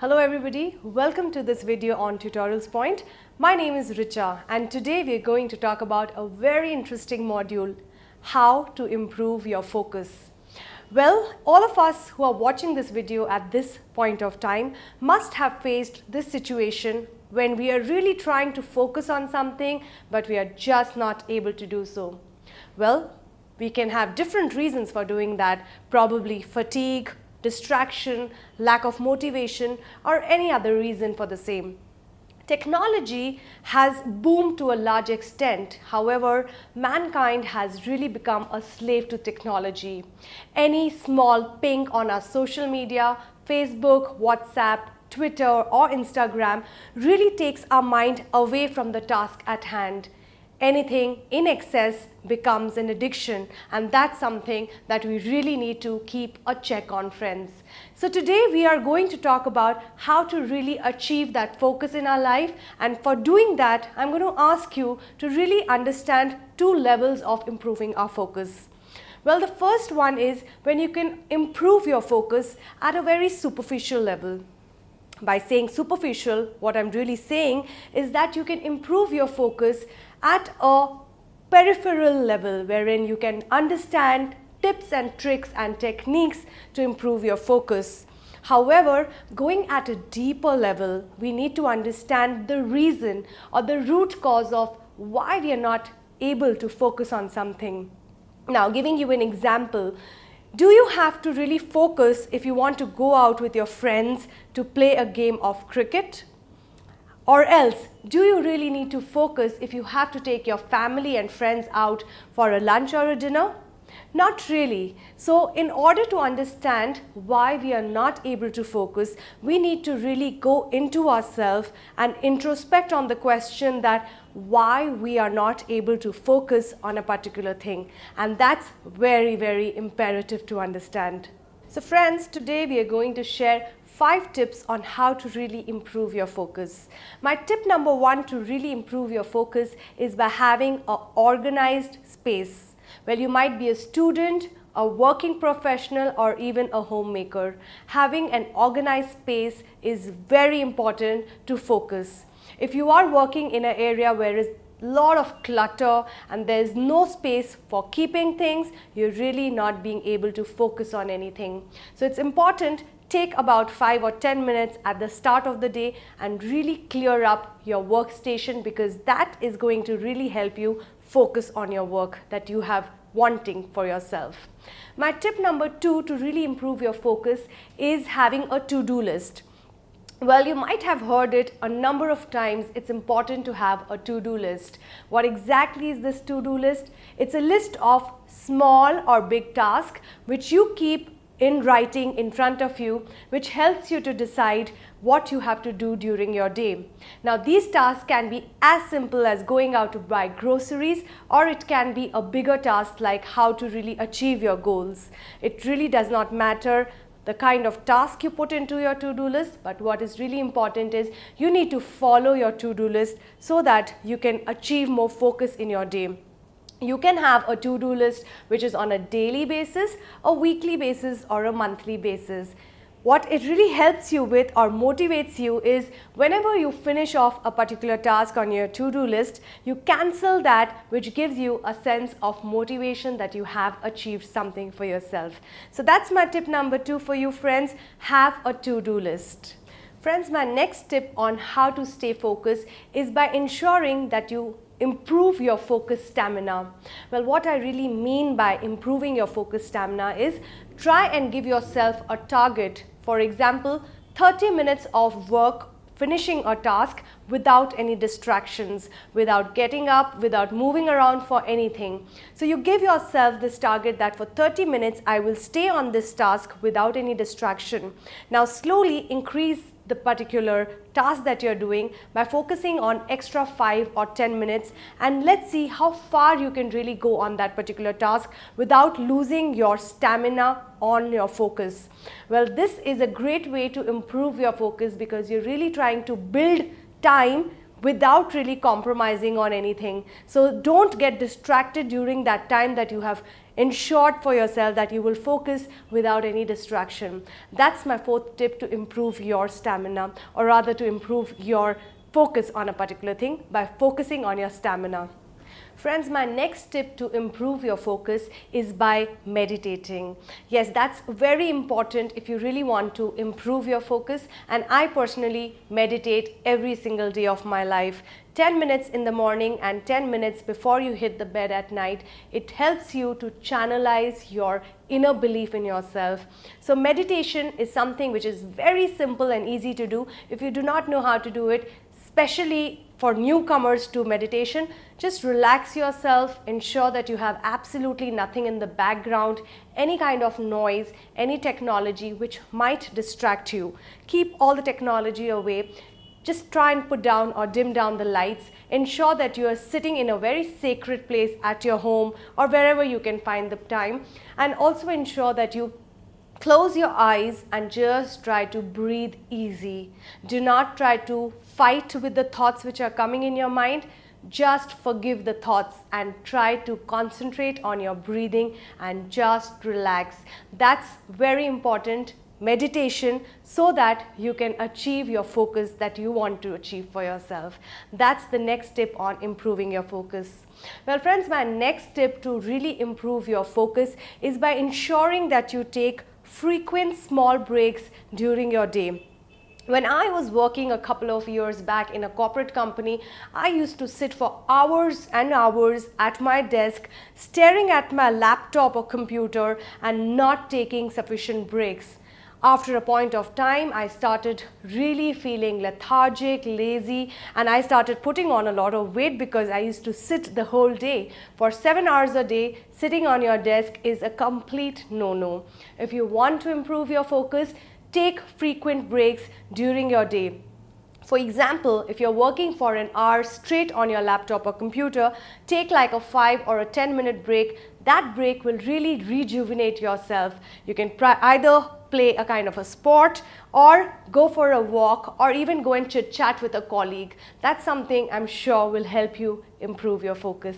Hello everybody, welcome to this video on Tutorials Point. My name is Richa and today we are going to talk about a very interesting module, how to improve your focus. Well, all of us who are watching this video at this point of time must have faced this situation when we are really trying to focus on something but we are just not able to do so. Well, we can have different reasons for doing that, probably fatigue, distraction, lack of motivation, or any other reason for the same. Technology has boomed to a large extent. However, mankind has really become a slave to technology. Any small ping on our social media, Facebook, WhatsApp, Twitter, or Instagram really takes our mind away from the task at hand. Anything in excess becomes an addiction, and that's something that we really need to keep a check on, friends. So today we are going to talk about how to really achieve that focus in our life, and for doing that I'm going to ask you to really understand two levels of improving our focus. Well, the first one is when you can improve your focus at a very superficial level. By saying superficial, what I'm really saying is that you can improve your focus at a peripheral level wherein you can understand tips and tricks and techniques to improve your focus. However, going at a deeper level, we need to understand the reason or the root cause of why we are not able to focus on something. Now, giving you an example, do you have to really focus if you want to go out with your friends to play a game of cricket? Or else, do you really need to focus if you have to take your family and friends out for a lunch or a dinner? Not really. So, in order to understand why we are not able to focus, we need to really go into ourselves and introspect on the question that why we are not able to focus on a particular thing. And that's very, very imperative to understand. So friends, today we are going to share 5 tips on how to really improve your focus. My tip number 1 to really improve your focus is by having an organized space. Well, you might be a student, a working professional, or even a homemaker. Having an organized space is very important to focus. If you are working in an area where there is a lot of clutter and there is no space for keeping things, you're really not being able to focus on anything. So it's important, take about 5 or 10 minutes at the start of the day and really clear up your workstation, because that is going to really help you focus on your work that you have wanting for yourself. My tip number 2 to really improve your focus is having a to-do list. Well, you might have heard it a number of times. It's important to have a to-do list. What exactly is this to-do list? It's a list of small or big tasks which you keep in writing in front of you, which helps you to decide what you have to do during your day. Now, these tasks can be as simple as going out to buy groceries, or it can be a bigger task like how to really achieve your goals. It really does not matter the kind of task you put into your to-do list, but what is really important is you need to follow your to-do list so that you can achieve more focus in your day. You can have a to-do list which is on a daily basis, a weekly basis, or a monthly basis. What it really helps you with or motivates you is whenever you finish off a particular task on your to-do list, you cancel that, which gives you a sense of motivation that you have achieved something for yourself. So that's my tip number 2 for you, friends. Have a to-do list. Friends, my next tip on how to stay focused is by ensuring that you improve your focus stamina. Well, what I really mean by improving your focus stamina is try and give yourself a target. For example, 30 minutes of work finishing a task without any distractions, without getting up, without moving around for anything. So you give yourself this target that for 30 minutes I will stay on this task without any distraction. Now slowly increase the particular task that you're doing by focusing on extra 5 or 10 minutes, and let's see how far you can really go on that particular task without losing your stamina on your focus. Well, this is a great way to improve your focus because you're really trying to build time without really compromising on anything. So don't get distracted during that time that you have Ensure for yourself that you will focus without any distraction. That's my fourth tip to improve your stamina, or rather to improve your focus on a particular thing by focusing on your stamina. Friends, my next tip to improve your focus is by meditating. Yes, that's very important if you really want to improve your focus, and I personally meditate every single day of my life. 10 minutes in the morning and 10 minutes before you hit the bed at night. It helps you to channelize your inner belief in yourself. So meditation is something which is very simple and easy to do. If you do not know how to do it, especially for newcomers to meditation, just relax yourself, ensure that you have absolutely nothing in the background, any kind of noise, any technology which might distract you. Keep all the technology away. Just try and put down or dim down the lights. Ensure that you are sitting in a very sacred place at your home or wherever you can find the time, and also ensure that you close your eyes and just try to breathe easy. Do not try to fight with the thoughts which are coming in your mind. Just forgive the thoughts and try to concentrate on your breathing and just relax. That's very important. Meditation, so that you can achieve your focus that you want to achieve for yourself. That's the next tip on improving your focus. Well, friends, my next tip to really improve your focus is by ensuring that you take frequent small breaks during your day. When I was working a couple of years back in a corporate company, I used to sit for hours and hours at my desk, staring at my laptop or computer and not taking sufficient breaks. After a point of time, I started really feeling lethargic, lazy, and I started putting on a lot of weight because I used to sit the whole day. For 7 hours a day, sitting on your desk is a complete no-no. If you want to improve your focus, take frequent breaks during your day. For example, if you're working for an hour straight on your laptop or computer, take like a 5 or a 10-minute break. That break will really rejuvenate yourself. You can either play a kind of a sport or go for a walk or even go and chit chat with a colleague. That's something I'm sure will help you improve your focus.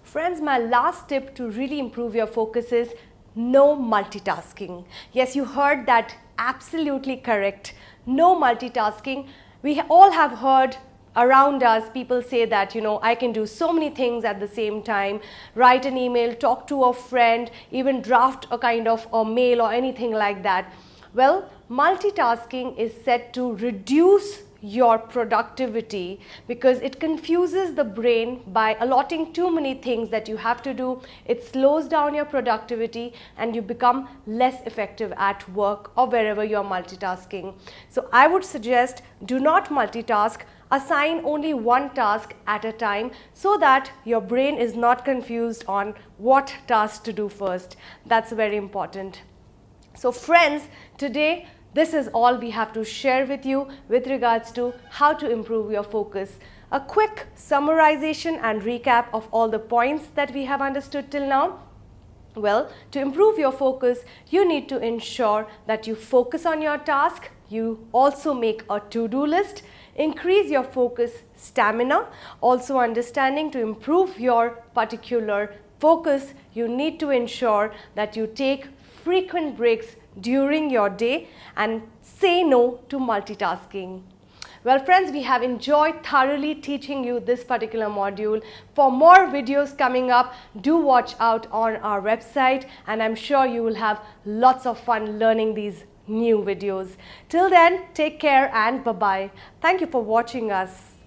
Friends, my last tip to really improve your focus is no multitasking. Yes, you heard that absolutely correct. No multitasking. We all have heard around us people say that, I can do so many things at the same time, write an email, talk to a friend, even draft a kind of a mail or anything like that. Well, multitasking is said to reduce your productivity because it confuses the brain by allotting too many things that you have to do. It slows down your productivity and you become less effective at work or wherever you're multitasking. So I would suggest do not multitask. Assign only one task at a time so that your brain is not confused on what task to do first. That's very important. So friends, today this is all we have to share with you with regards to how to improve your focus. A quick summarization and recap of all the points that we have understood till now. Well, to improve your focus, you need to ensure that you focus on your task. You also make a to-do list. Increase your focus stamina. Also understanding to improve your particular focus, you need to ensure that you take frequent breaks during your day and say no to multitasking. Well, friends, we have enjoyed thoroughly teaching you this particular module. For more videos coming up, do watch out on our website, and I'm sure you will have lots of fun learning these new videos. Till then, take care and bye-bye. Thank you for watching us.